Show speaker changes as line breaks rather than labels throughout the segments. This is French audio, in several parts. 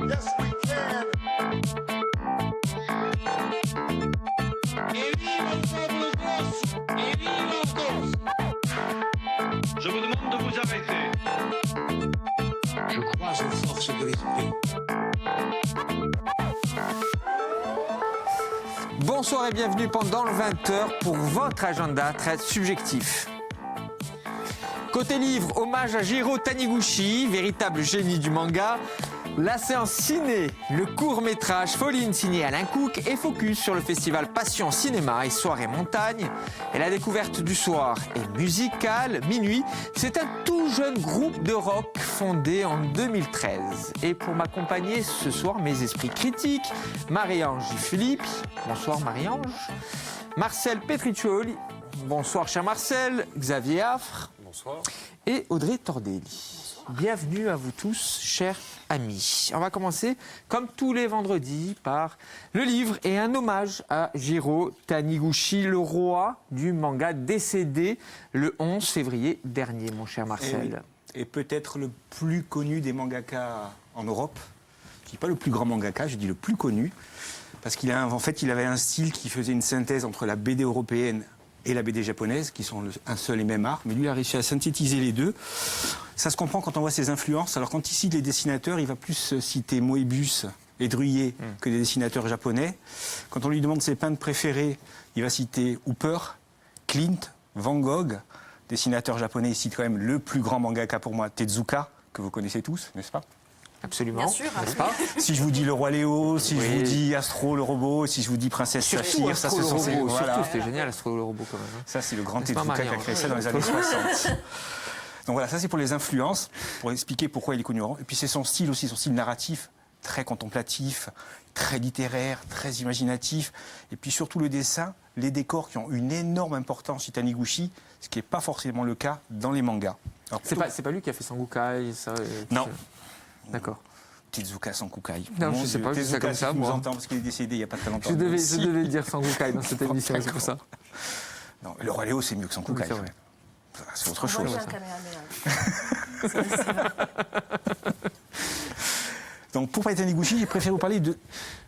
Yes, we can.
¡Que viva el pueblo grosso! ¡Que viva todos! Je vous demande de vous arrêter.
Je crois aux forces de l'esprit.
Bonsoir et bienvenue pendant le 20h pour votre agenda très subjectif. Côté livre, hommage à Jiro Taniguchi, véritable génie du manga. La séance ciné, le court-métrage Falling signé Alain Cook et focus sur le festival Passion Cinéma et Soirée Montagne. Et la découverte du soir est musicale. Minuit, c'est un tout jeune groupe de rock fondé en 2013. Et pour m'accompagner ce soir, mes esprits critiques, Marie-Ange Philippe. Bonsoir Marie-Ange. Marcel Petriccioli. Bonsoir cher Marcel. Xavier Affre.
Bonsoir.
Et Audrey Tordelli. Bienvenue à vous tous, chers amis. On va commencer, comme tous les vendredis, par le livre et un hommage à Jiro Taniguchi, le roi du manga décédé le 11 février dernier, mon cher Marcel.
Et peut-être le plus connu des mangaka en Europe. Je ne dis pas le plus grand mangaka, je dis le plus connu. Parce qu'il avait un style qui faisait une synthèse entre la BD européenne et la BD japonaise, qui sont un seul et même art. Mais lui, il a réussi à synthétiser les deux. Ça se comprend quand on voit ses influences. Alors quand il cite les dessinateurs, il va plus citer Moebius et Druillet que des dessinateurs japonais. Quand on lui demande ses peintres préférés, il va citer Hooper, Klimt, Van Gogh. Dessinateur japonais, il cite quand même le plus grand mangaka pour moi, Tezuka, que vous connaissez tous, n'est-ce pas ?
Absolument,
bien sûr,
n'est-ce pas ?
Si je vous dis le roi Léo, si je vous dis Astro le robot, si je vous dis Princesse Saphir, ça se sont ces...
Voilà. Surtout, c'était génial, Astro le robot quand même. Hein.
Ça, c'est le grand
N'est-ce pas,
Tezuka qui a créé ça dans les années 60. Donc voilà, ça c'est pour les influences, pour expliquer pourquoi il est connu. Et puis c'est son style aussi, son style narratif, très contemplatif, très littéraire, très imaginatif. Et puis surtout le dessin, les décors qui ont une énorme importance chez Taniguchi, ce qui n'est pas forcément le cas dans les mangas. Alors,
c'est pas lui qui a fait Sangokai ça,
Non.
D'accord.
Tezuka Sangokai.
Non, je sais pas, je dis ça comme ça, moi.
Nous entend parce qu'il est décédé il n'y a pas très longtemps.
Je devais dire Sangokai dans cette émission, c'est pour ça.
Non, le roi Léo, c'est mieux que Sangokai.
Oui,
c'est autre chose. Donc pour parler de Taniguchi, j'ai préféré vous parler de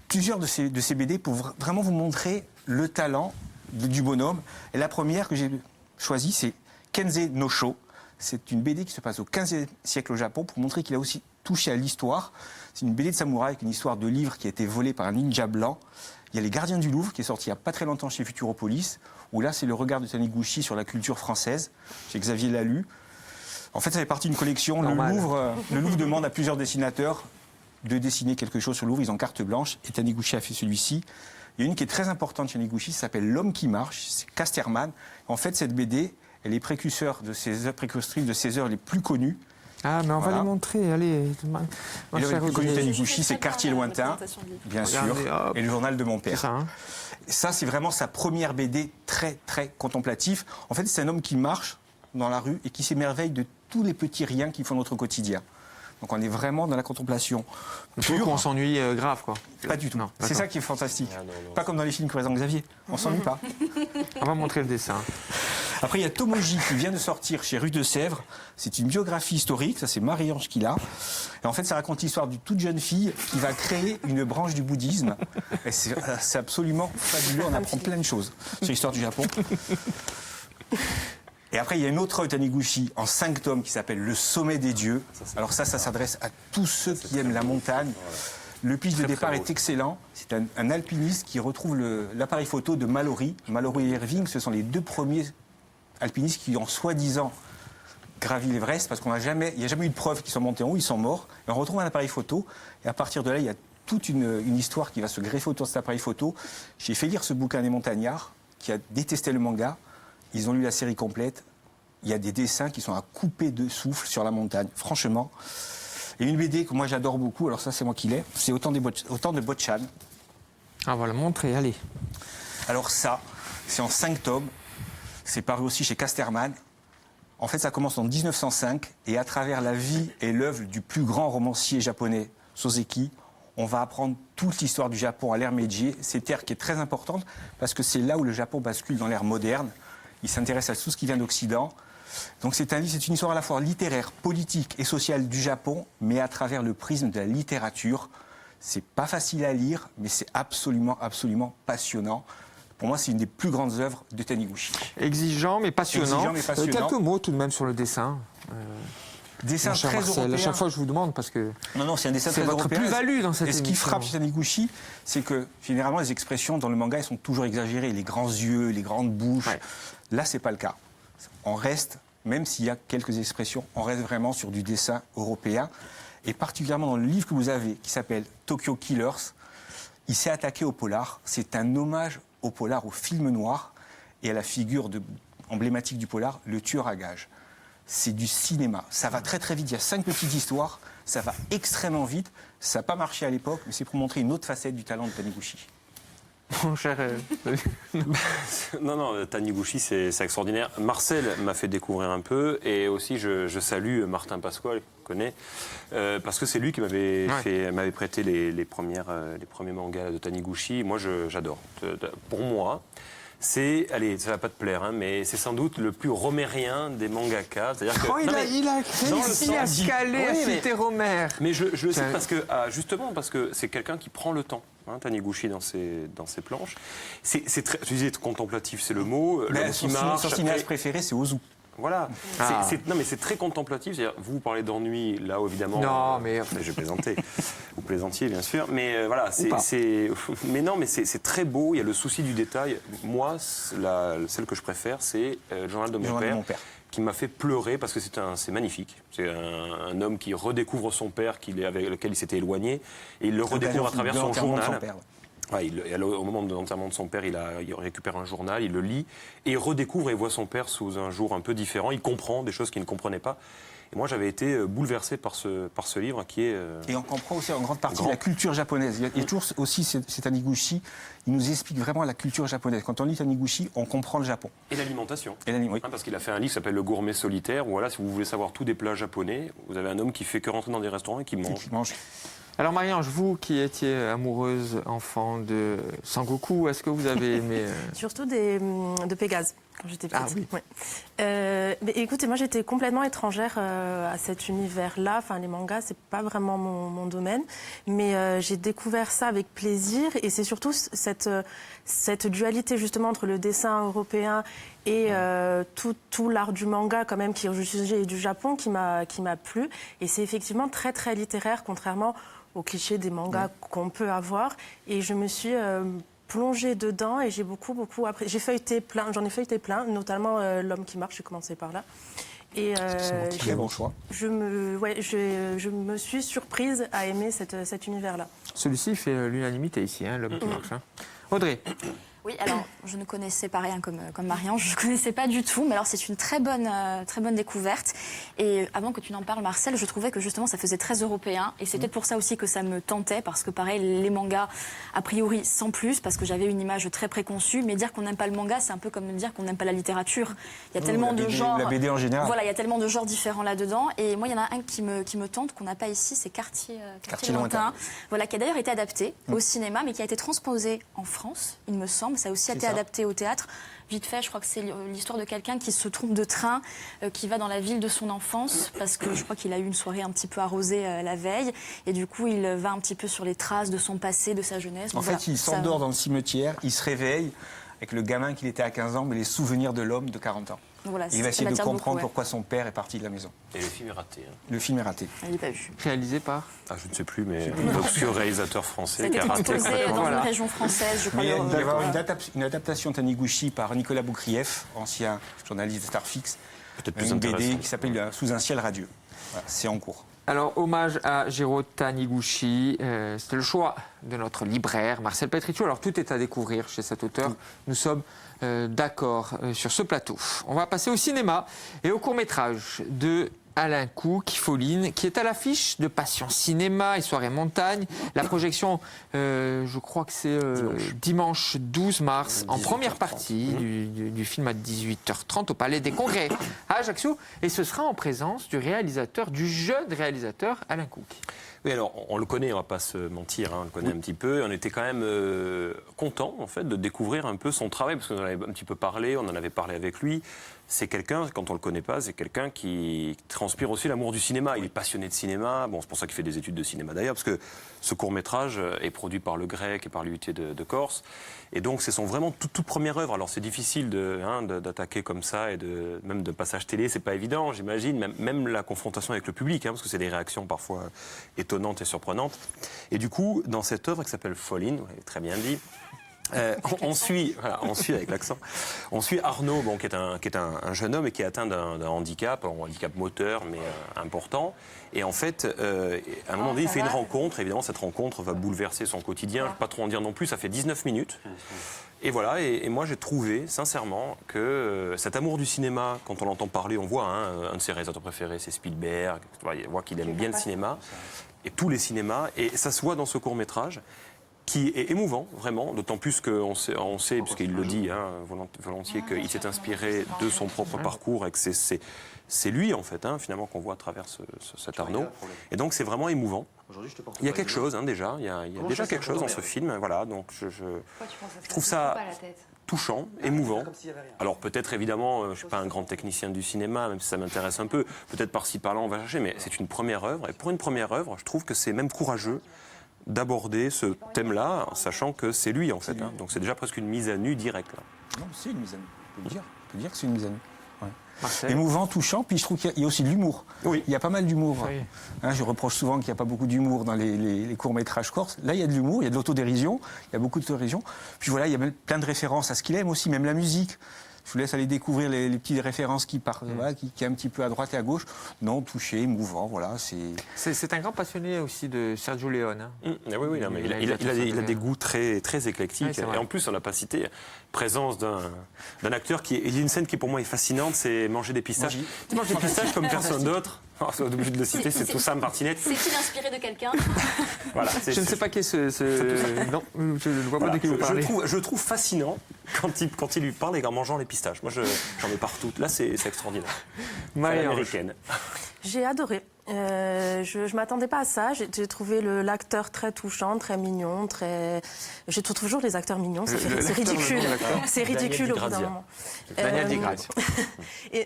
plusieurs de ces BD pour vraiment vous montrer le talent du bonhomme. Et la première que j'ai choisie, c'est Kenze no Sho. C'est une BD qui se passe au XVe siècle au Japon pour montrer qu'il a aussi touché à l'histoire. C'est une BD de samouraï avec une histoire de livre qui a été volée par un ninja blanc. Il y a Les Gardiens du Louvre qui est sorti il n'y a pas très longtemps chez Futuropolis, où là c'est le regard de Taniguchi sur la culture française. Chez Xavier l'a lu. En fait, ça fait partie d'une collection. Le Louvre demande à plusieurs dessinateurs de dessiner quelque chose sur le Louvre. Ils ont carte blanche et Taniguchi a fait celui-ci. Il y a une qui est très importante chez Taniguchi, ça s'appelle L'homme qui marche, c'est Casterman. En fait, cette BD, elle est précurseur de ses œuvres, précursrice de ses œuvres les plus connues.
Ah, mais on va les montrer, allez.
Le plus connu de Taniguchi, c'est Quartier lointain, bien sûr, et Le journal de mon père.
Ça, hein.
Ça, c'est vraiment sa première BD très, très contemplatif. En fait, c'est un homme qui marche dans la rue et qui s'émerveille de tous les petits riens qui font notre quotidien. Donc on est vraiment dans la contemplation pure.
On s'ennuie grave, quoi.
Pas du tout.
Non,
c'est ça qui est fantastique. Pas comme dans les films que présente Xavier. On s'ennuie pas.
On va montrer le dessin.
Après, il y a Tomoji qui vient de sortir chez Rue de Sèvres. C'est une biographie historique, ça c'est Marie-Ange qui l'a. Et en fait, ça raconte l'histoire d'une toute jeune fille qui va créer une branche du bouddhisme. Et c'est absolument fabuleux, on apprend plein de choses sur l'histoire du Japon. Et après, il y a une autre œuvre Taniguchi en 5 tomes qui s'appelle Le sommet des dieux. Alors ça s'adresse à tous ceux qui aiment la montagne. Le pitch de départ est excellent. C'est un alpiniste qui retrouve l'appareil photo de Mallory. Mallory et Irving, ce sont les deux premiers alpinistes qui ont soi-disant gravi l'Everest, parce qu'il n'y a jamais eu de preuve qu'ils sont montés en haut, ils sont morts. Et on retrouve un appareil photo, et à partir de là, il y a toute une histoire qui va se greffer autour de cet appareil photo. J'ai fait lire ce bouquin à des montagnards qui a détesté le manga. Ils ont lu la série complète. Il y a des dessins qui sont à couper de souffle sur la montagne, franchement. Et une BD que moi j'adore beaucoup, alors ça c'est moi qui l'ai, c'est Autant de Botchan.
Ah, on va le montrer, allez.
Alors ça, c'est en 5 tomes. C'est paru aussi chez Casterman. En fait, ça commence en 1905 et à travers la vie et l'œuvre du plus grand romancier japonais, Soseki, on va apprendre toute l'histoire du Japon à l'ère Meiji. Cette ère qui est très importante parce que c'est là où le Japon bascule dans l'ère moderne. Il s'intéresse à tout ce qui vient d'Occident. Donc c'est une histoire à la fois littéraire, politique et sociale du Japon, mais à travers le prisme de la littérature. C'est pas facile à lire, mais c'est absolument, absolument passionnant. Pour moi, c'est une des plus grandes œuvres de Taniguchi.
Exigeant mais passionnant.
Exigeant mais passionnant.
Quelques mots tout de même sur le dessin.
Dessin
Mon cher
très
Marcel,
européen.
à chaque fois je vous demande parce que
Non, c'est un dessin
c'est
très
votre
européen.
plus-value dans cette
Et ce qui
émission.
frappe chez Taniguchi, c'est que généralement les expressions dans le manga elles sont toujours exagérées, les grands yeux, les grandes bouches.
Ouais.
Là, c'est pas le cas. On reste, même s'il y a quelques expressions, on reste vraiment sur du dessin européen. Et particulièrement dans le livre que vous avez, qui s'appelle Tokyo Killers, il s'est attaqué au polar. C'est un hommage au polar, au film noir et à la figure emblématique du polar, le tueur à gages. C'est du cinéma. Ça va très très vite. Il y a 5 petites histoires. Ça va extrêmement vite. Ça n'a pas marché à l'époque, mais c'est pour montrer une autre facette du talent de Taniguchi.
Mon cher,
Non, Taniguchi, c'est extraordinaire. Marcel m'a fait découvrir un peu, et aussi je salue Martin Pasquale, qu'on connaît, parce que c'est lui qui m'avait prêté les premiers mangas de Taniguchi. Moi, j'adore. Pour moi, allez, ça va pas te plaire, hein, mais c'est sans doute le plus romérien des mangaka. C'est-à-dire que,
il a réussi à se caler, à citer Romer.
Mais je le sais justement parce que c'est quelqu'un qui prend le temps. Hein, Taniguchi dans ses planches. C'est très, tu disais contemplatif, c'est le mot. L'homme qui marche.
Son cinéaste préféré, c'est Ozu.
Voilà.
Ah.
Non, mais c'est très contemplatif. C'est-à-dire, vous parlez d'ennui, là, évidemment.
Non, mais
je plaisantais. Vous plaisantiez, bien sûr. Mais voilà, mais non, mais c'est très beau. Il y a le souci du détail. Moi, celle que je préfère, c'est le journal de mon père. Qui m'a fait pleurer parce que c'est magnifique. C'est un homme qui redécouvre son père avec lequel il s'était éloigné et il le redécouvre à travers son journal. Ouais, au moment de l'enterrement de son père, il récupère un journal, il le lit et il redécouvre et voit son père sous un jour un peu différent. Il comprend des choses qu'il ne comprenait pas. Et moi, j'avais été bouleversé par ce livre qui est...
Et on comprend aussi en grande partie la culture japonaise. Il y a toujours aussi c'est Taniguchi, il nous explique vraiment la culture japonaise. Quand on lit Taniguchi, on comprend le Japon.
Et l'alimentation.
Oui.
Parce qu'il a fait un livre qui s'appelle Le Gourmet Solitaire, où voilà, si vous voulez savoir tous des plats japonais, vous avez un homme qui fait que rentrer dans des restaurants et qui mange.
Alors Marie-Ange, vous qui étiez amoureuse enfant de Sangoku, est-ce que vous avez aimé
Surtout de Pégase, quand j'étais petite.
Ah oui.
Ouais. Mais écoutez, moi j'étais complètement étrangère à cet univers-là. Enfin, les mangas, c'est pas vraiment mon domaine. Mais j'ai découvert ça avec plaisir. Et c'est surtout cette dualité justement entre le dessin européen et tout l'art du manga quand même qui est jugé du Japon qui m'a plu. Et c'est effectivement très très littéraire, contrairement aux clichés des mangas qu'on peut avoir. Et je me suis plongée dedans et j'ai beaucoup appris. J'en ai feuilleté plein, notamment L'homme qui marche, j'ai commencé par là. Et
très bon choix.
Je me suis surprise à aimer cet univers-là.
Celui-ci fait l'unanimité ici, hein, L'homme qui marche. Hein. Audrey.
Oui, alors je ne connaissais pas rien comme Marie-Ange, je ne connaissais pas du tout, mais alors c'est une très bonne découverte. Et avant que tu n'en parles, Marcel, je trouvais que justement ça faisait très européen, et c'est peut-être pour ça aussi que ça me tentait, parce que pareil, les mangas, a priori sans plus, parce que j'avais une image très préconçue, mais dire qu'on n'aime pas le manga, c'est un peu comme dire qu'on n'aime pas la littérature. Il y a tellement de genres.
La BD en général.
Voilà, il y a tellement de genres différents là-dedans, et moi il y en a un qui me tente, qu'on n'a pas ici, c'est Quartier lointain. Voilà, qui a d'ailleurs été adapté au cinéma, mais qui a été transposé en France, il me semble. Ça a aussi été adapté au théâtre. Vite fait, je crois que c'est l'histoire de quelqu'un qui se trompe de train, qui va dans la ville de son enfance, parce que je crois qu'il a eu une soirée un petit peu arrosée la veille. Et du coup, il va un petit peu sur les traces de son passé, de sa jeunesse.
En fait, il s'endort dans le cimetière, il se réveille avec le gamin qu'il était à 15 ans, mais les souvenirs de l'homme de 40 ans.
Voilà,
il va essayer de comprendre pourquoi son père est parti de la maison.
Et le film est raté. Hein.
Le film est raté.
Je l'ai pas vu.
Réalisé par
je ne sais plus, mais un obscur réalisateur français qui a raté.
Posé dans une région française, je crois.
Mais il va y avoir une adaptation Taniguchi par Nicolas Boukrieff, ancien journaliste de Starfix.
Peut-être plus
une BD
intéressant.
qui s'appelle Sous un ciel radieux. Voilà, c'est en cours.
Alors, hommage à Jiro Taniguchi, c'était le choix de notre libraire, Marcel Petriccio. Alors, tout est à découvrir chez cet auteur. Nous sommes d'accord sur ce plateau. On va passer au cinéma et au court-métrage de Alain Cook, Foline, qui est à l'affiche de Passion Cinéma et Soirée Montagne. La projection, je crois que c'est dimanche 12 mars, en première partie du film à 18h30 au Palais des Congrès à Ajaccio. Et ce sera en présence du jeune réalisateur Alain Cook.
Oui, alors on le connaît, on ne va pas se mentir, hein, on le connaît un petit peu. On était quand même content en fait de découvrir un peu son travail, parce qu'on en avait un petit peu parlé, on en avait parlé avec lui. c'est quelqu'un, quand on le connaît pas, c'est quelqu'un qui transpire aussi l'amour du cinéma. Il est passionné de cinéma. Bon, c'est pour ça qu'il fait des études de cinéma d'ailleurs, parce que ce court-métrage est produit par le Grec et par l'UIT de Corse. Et donc, c'est son vraiment toute première œuvre. Alors, c'est difficile d'attaquer comme ça et même de passage télé, c'est pas évident, j'imagine. Même la confrontation avec le public, parce que c'est des réactions parfois étonnantes et surprenantes. Et du coup, dans cette œuvre qui s'appelle Falling, vous l'avez très bien dit. On suit avec l'accent. On suit Arnaud, qui est un jeune homme et qui est atteint d'un handicap, un handicap moteur mais important. Et en fait, à un moment donné, il fait une rencontre. Évidemment, cette rencontre va bouleverser son quotidien. Je ne vais pas trop en dire non plus. Ça fait 19 minutes. Et voilà. Et moi, j'ai trouvé, sincèrement, que cet amour du cinéma, quand on l'entend parler, on voit un de ses réalisateurs préférés, c'est Spielberg. On voit qu'il aime bien le cinéma et tous les cinémas. Et ça se voit dans ce court métrage, qui est émouvant, vraiment, d'autant plus qu'on sait puisqu'il le dit volontiers, qu'il s'est inspiré de son propre parcours et que c'est lui, en fait, finalement, qu'on voit à travers cet Arnaud. Et donc, c'est vraiment émouvant. Il y a quelque chose, déjà. Il y a déjà quelque chose dans ce film. Voilà, donc je trouve ça touchant, émouvant. Alors, peut-être, évidemment, je ne suis pas un grand technicien du cinéma, même si ça m'intéresse un peu. Peut-être par-ci, par-là, on va chercher, mais c'est une première œuvre. Et pour une première œuvre, je trouve que c'est même courageux d'aborder ce thème-là, en sachant que c'est lui, en fait. Donc c'est déjà presque une mise à nu directe. Là.
Non, c'est une mise à nu. On peut dire que c'est une mise à nu. Ouais. Émouvant, touchant, puis je trouve qu'il y a aussi de l'humour. Oui. Il y a pas mal d'humour. Oui. Je reproche souvent qu'il n'y a pas beaucoup d'humour dans les courts-métrages corses. Là, il y a de l'humour, il y a de l'autodérision, il y a beaucoup d'autodérision. Puis voilà, il y a même plein de références à ce qu'il aime aussi, même la musique. Je vous laisse aller découvrir les petites références qui partent, qui est un petit peu à droite et à gauche. Non, touché, émouvant, voilà.
C'est un grand passionné aussi de Sergio Leone.
Oui, non, mais il a des goûts très, très éclectiques. Et en plus, on n'a pas cité présence d'un acteur il y a une scène qui pour moi est fascinante, c'est manger des pistaches. Tu manges des pistaches comme personne d'autre. On est obligé de le citer, c'est Toussaint Martinet.
C'est-il inspiré de quelqu'un?
Voilà,
je ne sais pas qui est ce... Non, je ne vois pas de qui vous parlez.
Je trouve fascinant quand il lui parle et en mangeant les pistaches. Moi, j'en ai partout. Là, c'est extraordinaire. Américaine.
J'ai adoré. Je ne m'attendais pas à ça. J'ai trouvé l'acteur très touchant, très mignon, Je trouve toujours les acteurs mignons. C'est ridicule. C'est ridicule au bout d'un moment.
Daniel Di Grazia.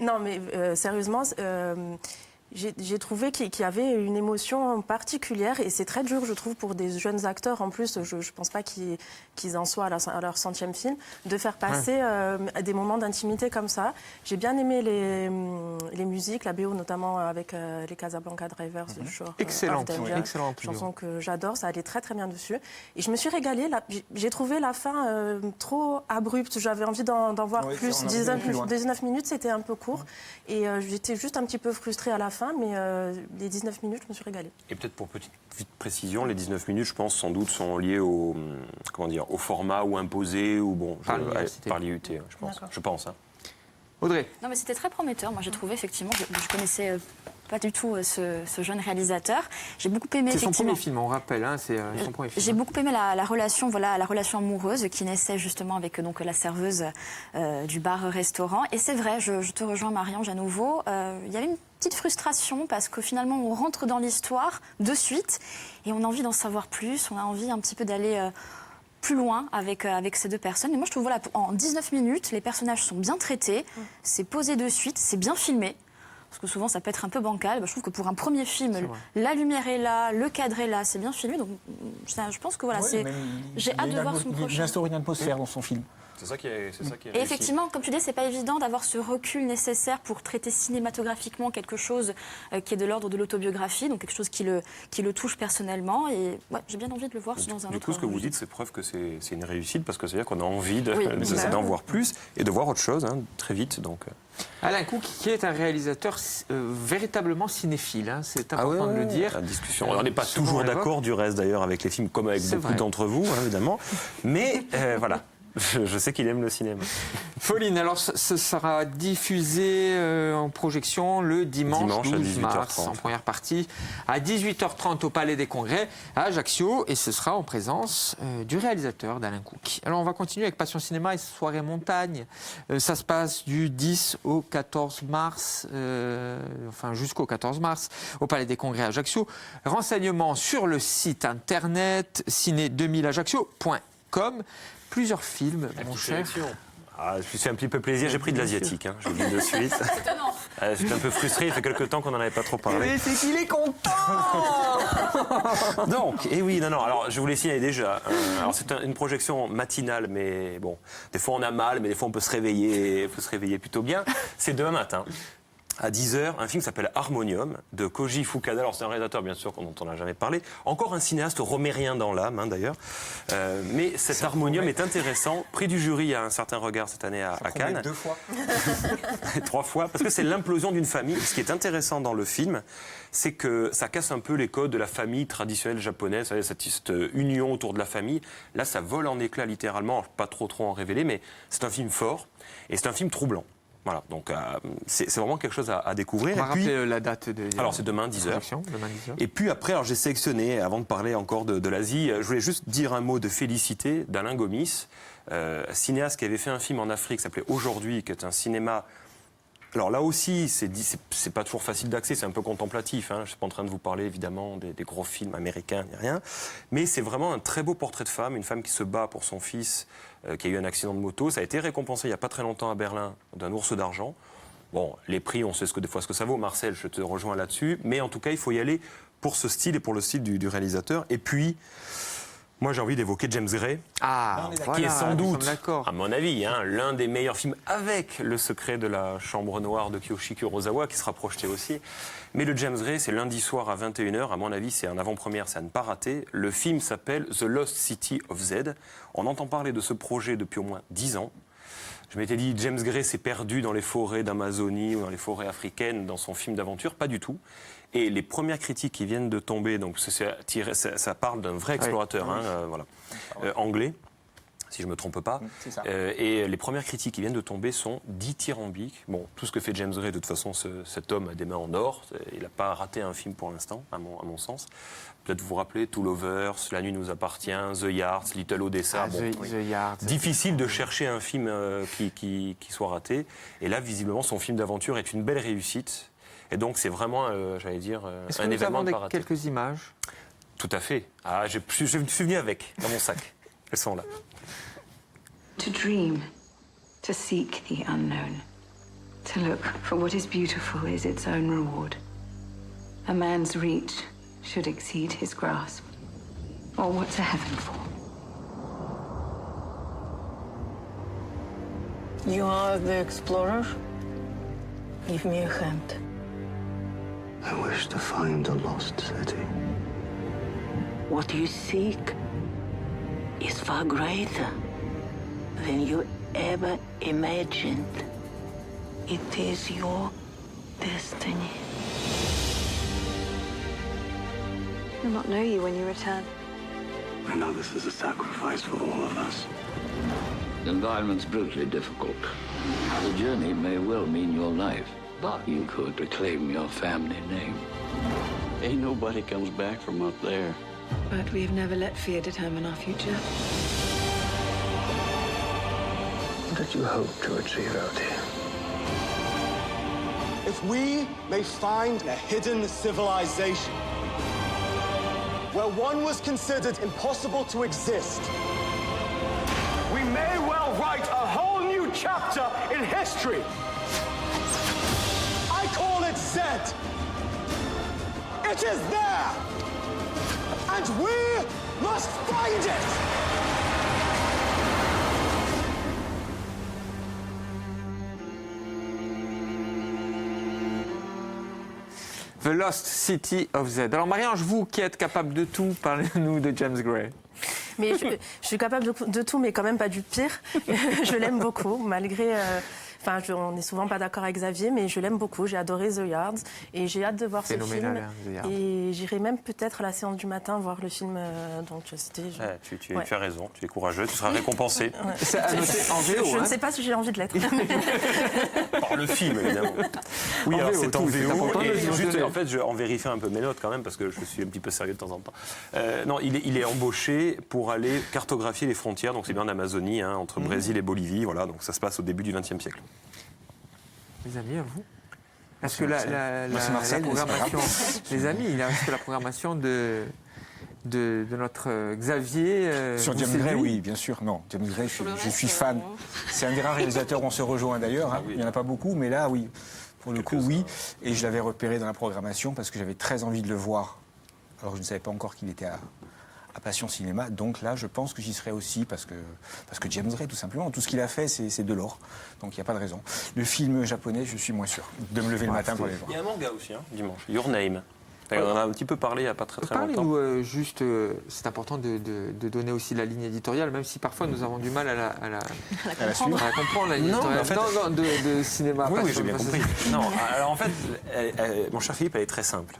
Non, mais sérieusement... J'ai trouvé qu'il y avait une émotion particulière et c'est très dur, je trouve, pour des jeunes acteurs. En plus, je ne pense pas qu'ils en soient à leur 100e film, de faire passer des moments d'intimité comme ça. J'ai bien aimé les musiques, la BO notamment avec les Casablanca Drivers, le Shore
excellente,
excellente chanson que j'adore, ça allait très très bien dessus. Et je me suis régalée. J'ai trouvé la fin trop abrupte. J'avais envie d'en voir plus. 19 minutes, c'était un peu court. Et j'étais juste un petit peu frustrée à la fin. Mais les 19 minutes, je me suis régalée.
Et peut-être pour petite précision, les 19 minutes, je pense, sans doute, sont liées au format ou imposé ou par l'IUT, je pense.
Audrey.
Non, mais c'était très prometteur. Moi, j'ai trouvé effectivement, je connaissais pas du tout ce jeune réalisateur. J'ai beaucoup aimé.
C'est son premier film, on rappelle. C'est son premier film.
J'ai beaucoup aimé la relation amoureuse qui naissait justement avec la serveuse du bar-restaurant. Et c'est vrai, je te rejoins, Marie-Ange, à nouveau. Il y avait une petite frustration parce que finalement, on rentre dans l'histoire de suite et on a envie d'en savoir plus. On a envie un petit peu d'aller plus loin avec ces deux personnes. Et moi, je trouve, en 19 minutes, les personnages sont bien traités, c'est posé de suite, c'est bien filmé. Parce que souvent, ça peut être un peu bancal. Je trouve que pour un premier film, la lumière est là, le cadre est là, c'est bien filmé. Donc, je pense que j'ai hâte de voir son prochain.
Il instaure une atmosphère dans son film.
C'est ça qui est
Et effectivement, comme tu dis, c'est pas évident d'avoir ce recul nécessaire pour traiter cinématographiquement quelque chose qui est de l'ordre de l'autobiographie, donc quelque chose qui le touche personnellement. Et j'ai bien envie de le voir dans un autre.
Du coup, ce que vous dites, c'est preuve que c'est une réussite parce que c'est-à-dire qu'on a envie d'en voir plus et de voir autre chose très vite. Donc.
Alain Cook, qui est un réalisateur véritablement cinéphile, c'est important de le dire.
La discussion. On n'est pas toujours d'accord, du reste d'ailleurs, avec les films, comme avec beaucoup d'entre vous, évidemment. Mais voilà. Je sais qu'il aime le cinéma.
Falling, alors ce sera diffusé en projection le dimanche 12 mars, en première partie, à 18h30 au Palais des Congrès, à Ajaccio, et ce sera en présence du réalisateur d'Alain Cook. Alors on va continuer avec Passion Cinéma et soirée montagne. Ça se passe du 10 au 14 mars, jusqu'au 14 mars, au Palais des Congrès à Ajaccio. Renseignements sur le site internet ciné2000ajaccio.com. Plusieurs films, mon cher
Je me suis un petit peu plaisir, j'ai pris de l'asiatique, hein, je vous le dis de suite. J'étais un peu frustré, il fait quelques temps qu'on n'en avait pas trop parlé.
Mais c'est qu'il est content.
Donc, oui, non, alors je vous l'ai signalé déjà. Alors c'est une projection matinale, mais bon, des fois on a mal, mais des fois on peut se réveiller plutôt bien. C'est demain matin. À 10h, un film qui s'appelle Harmonium, de Koji Fukada. Alors c'est un réalisateur, bien sûr, dont on n'a jamais parlé. Encore un cinéaste romérien dans l'âme, hein, d'ailleurs. Mais cet Harmonium est intéressant. Prix du jury à un certain regard cette année à Cannes.
2 fois.
3 fois, parce que c'est l'implosion d'une famille. Ce qui est intéressant dans le film, c'est que ça casse un peu les codes de la famille traditionnelle japonaise, vous savez, cette union autour de la famille. Là, ça vole en éclats littéralement. Alors, pas trop en révéler, mais c'est un film fort et c'est un film troublant. Voilà, donc c'est vraiment quelque chose à découvrir.
On va rappeler la date de...
Alors c'est demain 10h. Et puis après, alors j'ai sélectionné, avant de parler encore de l'Asie, je voulais juste dire un mot de félicité d'Alain Gomis, cinéaste qui avait fait un film en Afrique qui s'appelait Aujourd'hui, qui est un cinéma... Alors là aussi, c'est pas toujours facile d'accès, c'est un peu contemplatif. Hein. Je ne suis pas en train de vous parler évidemment des gros films américains ni rien. Mais c'est vraiment un très beau portrait de femme, une femme qui se bat pour son fils qui a eu un accident de moto. Ça a été récompensé il n'y a pas très longtemps à Berlin d'un ours d'argent. Bon, les prix, on sait des fois ce que ça vaut. Marcel, je te rejoins là-dessus. Mais en tout cas, il faut y aller pour ce style et pour le style du réalisateur. Et puis... moi, j'ai envie d'évoquer James Gray, qui est sans doute, à mon avis, hein, l'un des meilleurs films avec Le secret de la chambre noire de Kiyoshi Kurosawa, qui sera projeté aussi. Mais le James Gray, c'est lundi soir à 21h. À mon avis, c'est un avant-première, c'est à ne pas rater. Le film s'appelle The Lost City of Z. On entend parler de ce projet depuis au moins 10 ans. Je m'étais dit, James Gray s'est perdu dans les forêts d'Amazonie ou dans les forêts africaines dans son film d'aventure. Pas du tout. Et les premières critiques qui viennent de tomber, donc ça parle d'un vrai explorateur anglais, si je ne me trompe pas.
C'est ça.
Et les premières critiques qui viennent de tomber sont dithyrambiques. Bon, tout ce que fait James Gray, de toute façon, cet homme a des mains en or. Il n'a pas raté un film pour l'instant, à mon sens. Peut-être vous vous rappelez, Two Lovers, La nuit nous appartient, The Yards, Little Odessa.
The Yards.
Difficile de chercher un film qui soit raté. Et là, visiblement, son film d'aventure est une belle réussite. Et donc, c'est vraiment, j'allais dire, un événement de paraté.
Quelques images.
Tout à fait. Ah, je me suis venu avec, dans mon sac. Elles sont là.
To dream, to seek the unknown, to look for what is beautiful is its own reward. A man's reach should exceed his grasp. Or what's a heaven for?
You are the explorer? Give me a hand.
I wish to find a lost city.
What you seek is far greater than you ever imagined. It is your destiny.
We'll not know you when you return.
I know this is a sacrifice for all of us.
The environment's brutally difficult. The journey may well mean your life, but you could reclaim your family name. Ain't nobody comes back from up there.
But we've never let fear determine our future.
What did you hope to achieve out here?
If we may find a hidden civilization where one was considered impossible to exist, we may well write a whole new chapter in history. I call it Z. It is there, and we must find it.
The Lost City of Z. Alors Marie-Ange, vous qui êtes capable de tout, parlez-nous de James Gray.
Mais je suis capable de tout, mais quand même pas du pire. Je l'aime beaucoup, malgré... Enfin, on n'est souvent pas d'accord avec Xavier, mais je l'aime beaucoup. J'ai adoré The Yards et j'ai hâte de voir ce film.
Hein,
et j'irai même peut-être à la séance du matin voir le film dont tu as cité.
Tu as raison, tu es courageux, tu seras récompensé.
C'est à noter en VO.
Je ne sais pas si j'ai envie de l'être.
Par le film, évidemment. Oui, alors c'est en VO. Et juste, en fait, en vérifiant un peu mes notes quand même, parce que je suis un petit peu sérieux de temps en temps. Non, il est embauché pour aller cartographier les frontières, donc c'est bien en Amazonie, hein, entre Brésil et Bolivie. Voilà, donc ça se passe au début du XXe siècle.
Les amis, à vous. Est-ce que la programmation, les amis, est-ce que la programmation de de notre Xavier.
Sur
vous
James
séduit?
Gray, oui, bien sûr. Non, James Gray, je suis fan. C'est un des rares réalisateurs où on se rejoint d'ailleurs. Hein. Il n'y en a pas beaucoup, mais là, oui. Pour le coup, oui. Et je l'avais repéré dans la programmation parce que j'avais très envie de le voir. Alors, je ne savais pas encore qu'il était à Passion Cinéma. Donc là, je pense que j'y serai aussi parce que James Gray, tout simplement, tout ce qu'il a fait, c'est de l'or. Donc il n'y a pas de raison. Le film japonais, je suis moins sûr de me lever le matin pour les voir.
Il y a un manga aussi, hein, dimanche. Your Name. On en a un petit peu parlé il n'y a pas très longtemps.
Ou juste, c'est important de donner aussi la ligne éditoriale, même si parfois nous avons du mal à la comprendre, la ligne éditoriale.
En fait,
de cinéma.
Oui, j'ai bien compris. Non, alors en fait, mon cher Philippe, elle est très simple.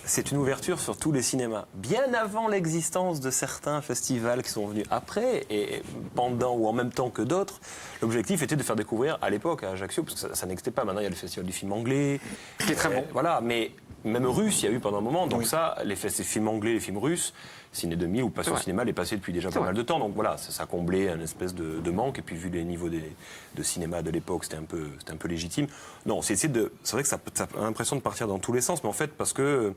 C'est une ouverture sur tous les cinémas. Bien avant l'existence de certains festivals qui sont venus après, et pendant ou en même temps que d'autres, l'objectif était de faire découvrir à l'époque à Ajaccio, parce que ça n'existait pas. Maintenant, il y a le festival du film anglais.
Qui est très bon.
Voilà, mais même russe, il y a eu pendant un moment. Donc ça, les films anglais, les films russes, Ciné 2000 ou Passion Cinéma les passaient depuis déjà pas mal de temps. Donc voilà, ça comblait un espèce de manque. Et puis vu les niveaux de cinéma de l'époque, c'était un peu légitime. Non, c'est vrai que ça a l'impression de partir dans tous les sens, mais en fait, parce que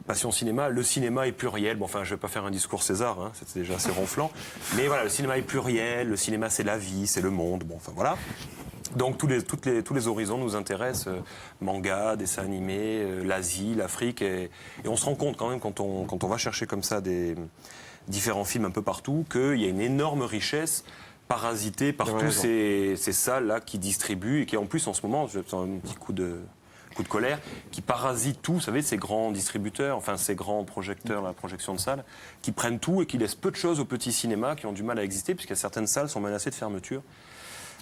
Passion Cinéma, le cinéma est pluriel. Bon, enfin, je ne vais pas faire un discours César, hein, c'est déjà assez ronflant. Mais voilà, le cinéma est pluriel, le cinéma c'est la vie, c'est le monde. Bon, enfin voilà. Donc tous les horizons nous intéressent, manga, dessins animés, l'Asie, l'Afrique, et on se rend compte quand même quand on va chercher comme ça des différents films un peu partout qu'il y a une énorme richesse parasitée par tous ces salles-là qui distribuent et qui en plus en ce moment, je sens un petit coup de colère, qui parasitent tout, vous savez, ces grands distributeurs, enfin ces grands projecteurs, la projection de salles, qui prennent tout et qui laissent peu de choses aux petits cinémas qui ont du mal à exister puisque certaines salles sont menacées de fermeture.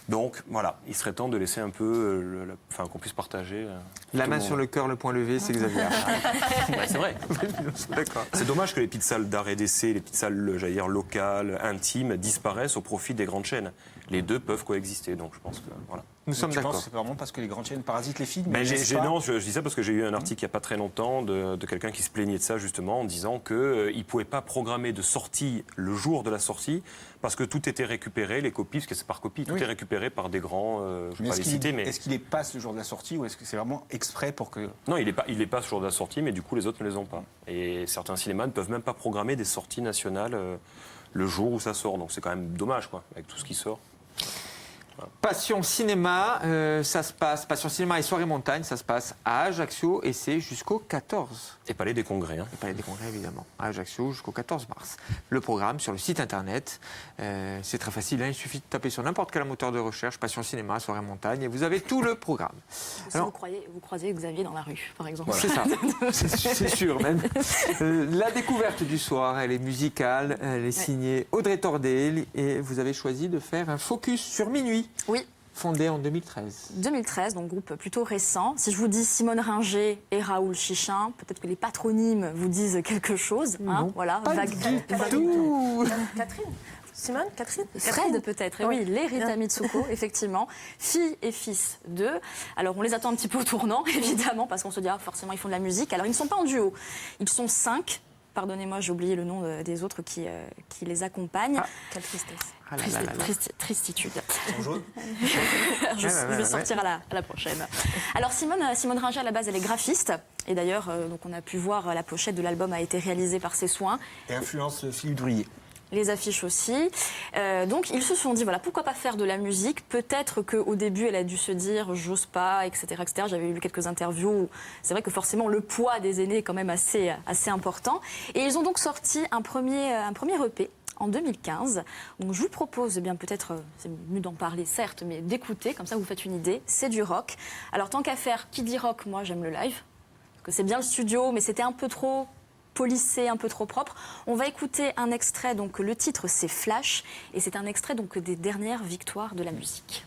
Donc voilà, il serait temps de laisser un peu, qu'on puisse partager.
La main sur le cœur, le point levé, c'est Xavier.
C'est vrai.
D'accord.
C'est dommage que les petites salles d'art et d'essai, les petites salles, j'allais dire, locales, intimes, disparaissent au profit des grandes chaînes. Les deux peuvent coexister, donc je pense que voilà.
Nous sommes d'accord.
C'est vraiment parce que les grandes chaînes parasitent les films.
Mais non, je dis ça parce que j'ai eu un article il n'y a pas très longtemps de quelqu'un qui se plaignait de ça justement en disant qu'il ne pouvait pas programmer de sortie le jour de la sortie parce que tout était récupéré, les copies, parce que c'est par copie, tout est récupéré par des grands, je ne vais pas les citer. Mais
est-ce qu'il les passe le jour de la sortie ou est-ce que c'est vraiment exprès pour que...
Non, il les passe le jour de la sortie, mais du coup les autres ne les ont pas. Et certains cinémas ne peuvent même pas programmer des sorties nationales le jour où ça sort. Donc c'est quand même dommage, quoi, avec tout ce qui sort.
Passion Cinéma, ça se passe, Passion Cinéma et Soirée Montagne, ça se passe à Ajaccio et c'est jusqu'au 14.
Et Palais des Congrès.
Et Palais des Congrès, évidemment, à Ajaccio jusqu'au 14 mars. Le programme sur le site internet, c'est très facile, hein, il suffit de taper sur n'importe quel moteur de recherche, Passion Cinéma, Soirée Montagne, et vous avez tout le programme.
Si vous croisez Xavier dans la rue, par exemple.
Voilà. C'est ça, c'est sûr même. La découverte du soir, elle est musicale, elle est signée Audrey Tordel, et vous avez choisi de faire un focus sur Minuit.
Oui.
Fondé en 2013.
2013, donc groupe plutôt récent. Si je vous dis Simone Ringer et Raoul Chichin, peut-être que les patronymes vous disent quelque chose. Hein,
non,
voilà,
pas du tout.
Catherine Simone Catherine
Fred peut-être, oui, les Rita Mitsuko, effectivement. Fille et fils d'eux. Alors on les attend un petit peu au tournant, évidemment, parce qu'on se dit, forcément, ils font de la musique. Alors ils ne sont pas en duo, ils sont 5. Pardonnez-moi, j'ai oublié le nom des autres qui les accompagnent.
Quelle tristesse.
Tristitude.
Bonjour.
je vais sortir à la prochaine. Alors Simone Ringer, à la base, elle est graphiste. Et d'ailleurs, donc on a pu voir la pochette de l'album a été réalisée par ses soins.
Et influence Philippe Druillet.
Les affiches aussi. Donc ils se sont dit, voilà, pourquoi pas faire de la musique? Peut-être qu'au début, elle a dû se dire, j'ose pas, etc., etc. J'avais lu quelques interviews où c'est vrai que forcément, le poids des aînés est quand même assez important. Et ils ont donc sorti un premier EP en 2015. Donc je vous propose, bien peut-être, c'est mieux d'en parler certes, mais d'écouter, comme ça vous faites une idée. C'est du rock. Alors tant qu'à faire, qui dit rock, moi j'aime le live. Parce que c'est bien le studio, mais c'était un peu trop polissé, un peu trop propre. On va écouter un extrait, donc le titre c'est Flash, et c'est un extrait donc des dernières victoires de la musique.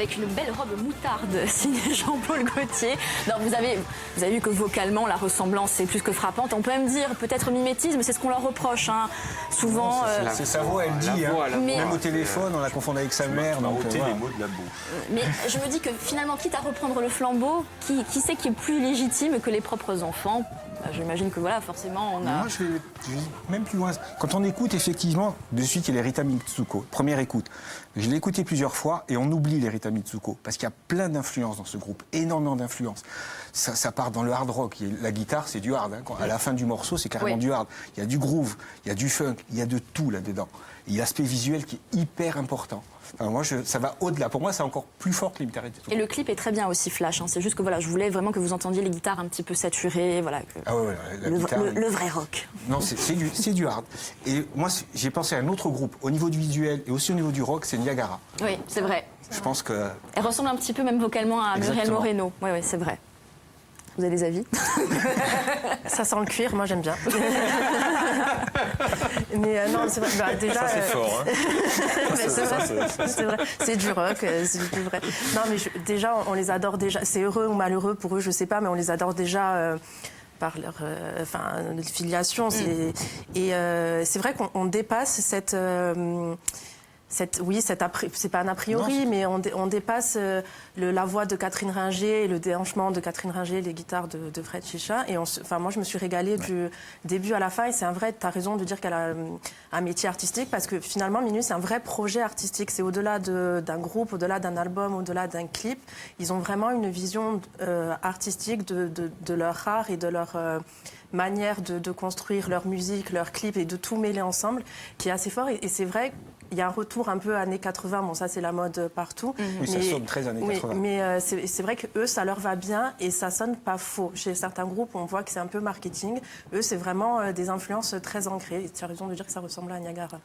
avec une belle robe moutarde signée Jean-Paul Gaultier. Non, vous avez vu que vocalement, la ressemblance est plus que frappante. On peut même dire peut-être mimétisme, c'est ce qu'on leur reproche. Hein. Souvent...
C'est sa voix, elle dit.
Mais...
Même au téléphone, on la confond avec sa mère.
On a ôté les mots de la bouche.
Mais je me dis que finalement, quitte à reprendre le flambeau, qui c'est qui est plus légitime que les propres enfants? J'imagine que voilà, forcément, on a...
Moi, je vais même plus loin. Quand on écoute, effectivement, de suite, il y a les Rita Mitsuko. Première écoute. Je l'ai écouté plusieurs fois et on oublie les Rita Mitsuko parce qu'il y a plein d'influences dans ce groupe, énormément d'influences. Ça part dans le hard rock. La guitare, c'est du hard. Hein. À la fin du morceau, c'est carrément du hard. Il y a du groove, il y a du funk, il y a de tout là-dedans. Il y a l'aspect visuel qui est hyper important. Enfin, moi, ça va au-delà. Pour moi, c'est encore plus fort que les Rita Mitsuko.
Et le clip est très bien aussi, Flash. Hein. C'est juste que voilà, je voulais vraiment que vous entendiez les guitares un petit peu saturées. Voilà, le vrai rock.
Non, c'est du hard. Et moi, j'ai pensé à un autre groupe. Au niveau du visuel et aussi au niveau du rock, c'est Niagara.
Oui, c'est vrai.
Je pense que...
Elle ressemble un petit peu, même vocalement, à Muriel Moreno. Oui, c'est vrai. Vous avez des avis?
Ça sent le cuir, moi j'aime bien. Mais non, c'est vrai. Bah, déjà,
ça c'est fort. Hein.
C'est vrai. C'est du rock, c'est du vrai. Non, mais déjà, on les adore déjà. C'est heureux ou malheureux pour eux, je sais pas, mais on les adore déjà. Par leur filiation. Et c'est vrai qu'on dépasse cette c'est pas un a priori, mais on dépasse la voix de Catherine Ringer et le déhanchement de Catherine Ringer, les guitares de Fred Chicha. Et moi, je me suis régalée du début à la fin. Et c'est un vrai, tu as raison de dire qu'elle a un métier artistique, parce que finalement, Minuit, c'est un vrai projet artistique. C'est au-delà d'un groupe, au-delà d'un album, au-delà d'un clip. Ils ont vraiment une vision artistique de leur art et de leur... manière de construire leur musique, leur clip et de tout mêler ensemble, qui est assez fort. Et c'est vrai, il y a un retour un peu années 80. Bon, ça, c'est la mode partout.
Oui, ça sonne très années 80.
Mais c'est vrai que eux, ça leur va bien et ça sonne pas faux. Chez certains groupes, on voit que c'est un peu marketing. Eux, c'est vraiment des influences très ancrées. Et tu as raison de dire que ça ressemble à Niagara.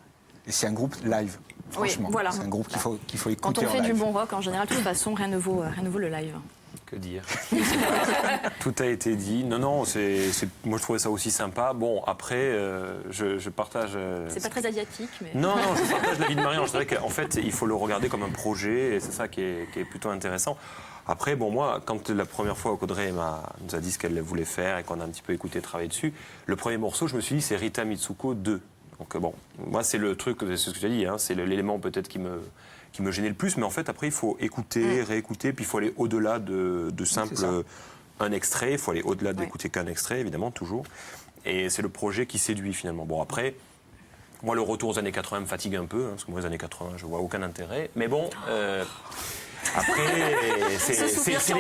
Et c'est un groupe live, franchement.
Oui, voilà.
C'est un groupe qu'il faut écouter.
Quand on fait du bon rock, en général, de toute façon, rien ne vaut le live.
Que dire? Tout a été dit. Non, moi je trouvais ça aussi sympa. Bon, après, je partage...
C'est pas très asiatique, mais...
Non, je partage l'avis de Marianne. C'est vrai qu'en fait, il faut le regarder comme un projet, et c'est ça qui est plutôt intéressant. Après, bon, moi, quand la première fois qu'Audrey nous a dit ce qu'elle voulait faire et qu'on a un petit peu écouté, travaillé dessus, le premier morceau, je me suis dit, c'est Rita Mitsuko 2. Donc bon, moi, c'est le truc, c'est ce que tu as dit, hein, c'est l'élément peut-être qui me gênait le plus, mais en fait après il faut écouter, réécouter, puis il faut aller au-delà de simple un extrait, il faut aller au-delà d'écouter qu'un extrait évidemment toujours, et c'est le projet qui séduit finalement. Bon après, moi le retour aux années 80 me fatigue un peu, hein, parce que moi les années 80 je vois aucun intérêt, mais bon, après c'est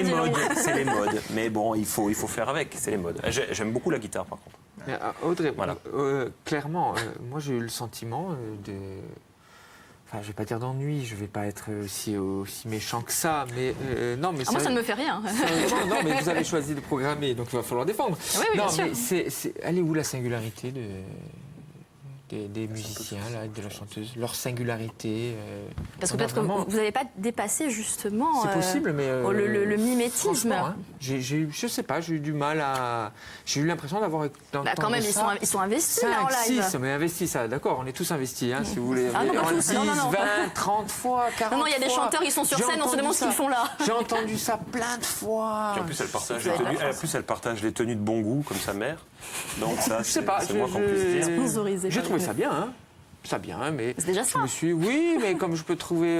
les modes, mais bon il faut faire avec, c'est les modes. J'aime beaucoup la guitare par contre.
Audrey,
voilà.
Clairement, moi j'ai eu le sentiment de... Enfin, je vais pas dire d'ennui, je vais pas être aussi méchant que ça, mais non, mais
moi ça ne me fait rien.
Non, mais vous avez choisi de programmer, donc il va falloir défendre.
Oui,
non,
bien
mais
sûr.
elle est où la singularité des musiciens, là, de la chanteuse, leur singularité?
Parce que peut-être que vous n'avez pas dépassé justement.
C'est possible, mais
le mimétisme.
Hein, je sais pas, j'ai eu du mal à. J'ai eu l'impression d'avoir.
Quand même, ils sont investis là en live.
6, mais investis, ça, d'accord, on est tous investis, hein, si vous voulez.
Ah, non,
on
tous,
10,
non.
20, 30 fois, 40 fois.
Non, il y a des chanteurs, ils sont sur scène, on se demande ce qu'ils font là.
J'ai entendu ça plein de fois.
Puis en plus, elle partage les tenues de bon goût, comme sa mère. Donc ça,
je sais pas,
c'est moins qu'on puisse dire.
J'ai trouvé ça bien, hein. Ça bien, mais
c'est déjà ça.
Oui, mais comme je peux trouver.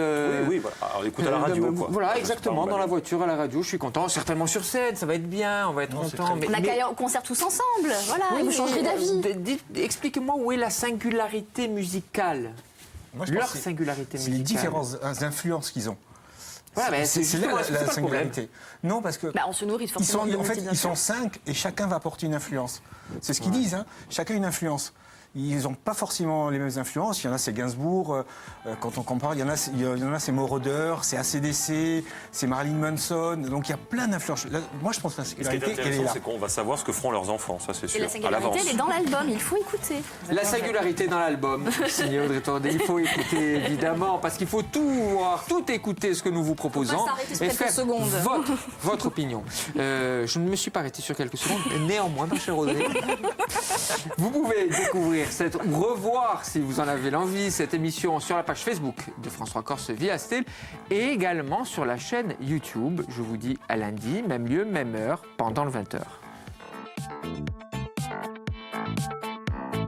Oui, voilà. Alors, écoute à la radio, quoi.
Voilà, exactement. Dans la voiture, à la radio, je suis content. Certainement sur scène, ça va être bien, on va être content.
On a qu'à aller au concert tous ensemble. Voilà, vous changerez d'avis.
Expliquez-moi où est la singularité musicale. Leur singularité musicale.
C'est les différentes influences qu'ils ont.
Voilà,
c'est là la singularité. Non, parce que
on se nourrit forcément.
Ils sont 5 et chacun va apporter une influence. C'est ce qu'ils disent, hein. Chacun une influence. Ils n'ont pas forcément les mêmes influences. Il y en a, c'est Gainsbourg. Quand on compare, il y en a, c'est Moroder, c'est AC/DC, c'est Marilyn Manson. Donc il y a plein d'influences. Moi, je pense que la singularité,
ce qui est intéressant, c'est qu'on va savoir ce que feront leurs enfants, ça c'est sûr.
Et la singularité, elle est dans l'album, il faut écouter.
La singularité dans l'album, signé Audrey Tordé, il faut écouter évidemment, parce qu'il faut tout voir, tout écouter ce que nous vous proposons.
Et faire secondes.
Votre opinion. Je ne me suis pas arrêté sur quelques secondes, néanmoins, ma chère Audrey, vous pouvez découvrir découvrir, revoir, si vous en avez l'envie, cette émission sur la page Facebook de France 3 Corse via Steel et également sur la chaîne YouTube. Je vous dis à lundi, même lieu, même heure, pendant le 20h.